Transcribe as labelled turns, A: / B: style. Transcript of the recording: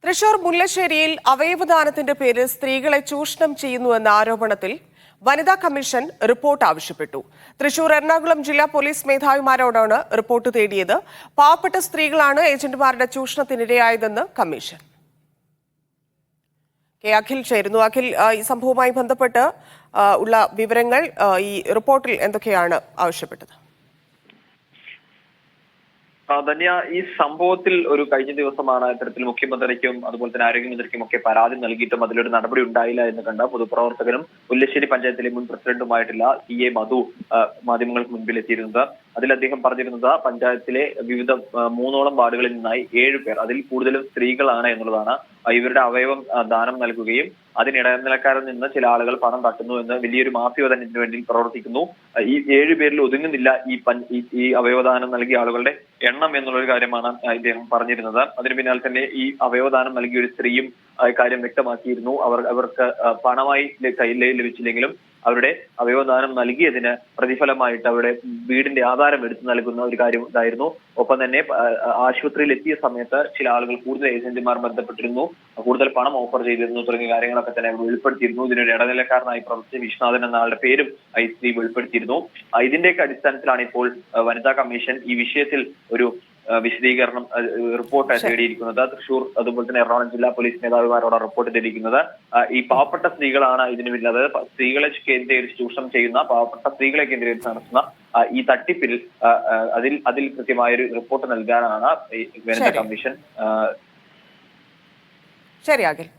A: തൃശൂർ മുല്ലശ്ശേരിയിൽ അവയവദാനത്തിന്റെ പേരിൽ സ്ത്രീകളെ ചൂഷണം ചെയ്യുന്നുവെന്ന ആരോപണത്തിൽ വനിതാ കമ്മീഷൻ റിപ്പോർട്ട് ആവശ്യപ്പെട്ടു. തൃശൂർ, എറണാകുളം ജില്ലാ പോലീസ് മേധാവിമാരോടാണ് റിപ്പോർട്ട് തേടിയത്. പാവപ്പെട്ട സ്ത്രീകളാണ് ഏജന്റുമാരുടെ ചൂഷണത്തിനിരയായതെന്ന് കമ്മീഷൻ. അഖിൽ ചേരുന്നു. അഖിൽ, ഈ സംഭവവുമായി ബന്ധപ്പെട്ട് ഉള്ള വിവരങ്ങൾ, ഈ റിപ്പോർട്ടിൽ എന്തൊക്കെയാണ് ആവശ്യപ്പെട്ടത്?
B: ധന്യ, ഈ സംഭവത്തിൽ ഒരു കഴിഞ്ഞ ദിവസമാണ് ഇത്തരത്തിൽ മുഖ്യമന്ത്രിക്കും അതുപോലെ തന്നെ ആരോഗ്യമന്ത്രിക്കും ഒക്കെ പരാതി നൽകിയിട്ടും അതിലൊരു നടപടി ഉണ്ടായില്ല എന്ന് കണ്ട പൊതുപ്രവർത്തകനും മുല്ലശ്ശേരി പഞ്ചായത്തിലെ മുൻ പ്രസിഡന്റുമായിട്ടുള്ള CA മധു മാധ്യമങ്ങൾക്ക് മുൻപിൽ എത്തിയിരുന്നത്. അതിൽ അദ്ദേഹം പറഞ്ഞിരുന്നത് പഞ്ചായത്തിലെ വിവിധ 3ഓളം വാർഡുകളിൽ നിന്നായി 7 പേർ, അതിൽ കൂടുതലും സ്ത്രീകളാണ് എന്നുള്ളതാണ്. ഇവരുടെ അവയവം ദാനം നൽകുകയും അതിനിടനിലക്കാരിൽ നിന്ന് ചില ആളുകൾ പണം തട്ടുന്നു എന്ന് വലിയൊരു മാഫിയ തന്നെ ഇതിനു വേണ്ടി പ്രവർത്തിക്കുന്നു. ഈ 7 പേരിൽ ഒതുങ്ങുന്നില്ല ഈ അവയവദാനം നൽകിയ ആളുകളുടെ എണ്ണം എന്നുള്ളൊരു കാര്യമാണ് ഇദ്ദേഹം പറഞ്ഞിരുന്നത്. അതിന് പിന്നാലെ തന്നെ ഈ അവയവദാനം നൽകിയ ഒരു സ്ത്രീയും കാര്യം വ്യക്തമാക്കിയിരുന്നു. അവർക്ക് പണമായി കയ്യിൽ ലഭിച്ചില്ലെങ്കിലും അവരുടെ അവയവദാനം നൽകിയതിന് പ്രതിഫലമായിട്ട് അവരുടെ വീടിന്റെ ആധാരം എടുത്തു നൽകുന്ന ഒരു കാര്യം ഉണ്ടായിരുന്നു. ഒപ്പം തന്നെ ആശുപത്രിയിൽ എത്തിയ സമയത്ത് ചില ആളുകൾ കൂടുതൽ ഏജന്റുമാർ ബന്ധപ്പെട്ടിരുന്നു, കൂടുതൽ പണം ഓഫർ ചെയ്തിരുന്നു തുടങ്ങിയ കാര്യങ്ങളൊക്കെ തന്നെ വെളിപ്പെടുത്തിയിരുന്നു. ഇതിനൊരു ഇടനിലക്കാരനായി പ്രവർത്തിച്ച വിശ്വനാഥൻ എന്ന ആളുടെ പേരും ഈ സ്ത്രീ വെളിപ്പെടുത്തിയിരുന്നു. ഇതിന്റെയൊക്കെ അടിസ്ഥാനത്തിലാണ് ഇപ്പോൾ വനിതാ കമ്മീഷൻ ഈ വിഷയത്തിൽ ഒരു വിശദീകരണം റിപ്പോർട്ട് തേടിയിരിക്കുന്നത്. തൃശൂർ അതുപോലെ തന്നെ എറണാകുളം ജില്ലാ പോലീസ് മേധാവിമാരോട് റിപ്പോർട്ട് തേടിയിരിക്കുന്നത്. ഈ പാവപ്പെട്ട സ്ത്രീകളാണ് ഇതിന് പിന്നിൽ, അതായത് സ്ത്രീകളെ കേന്ദ്രീകരിച്ച് ചൂഷണം ചെയ്യുന്ന, പാവപ്പെട്ട സ്ത്രീകളെ കേന്ദ്രീകരിച്ച് നടത്തുന്ന ഈ തട്ടിപ്പിൽ അതിൽ കൃത്യമായൊരു റിപ്പോർട്ട് നൽകാനാണ് വനിതാ കമ്മീഷൻ.
A: ശരി അഖിൽ.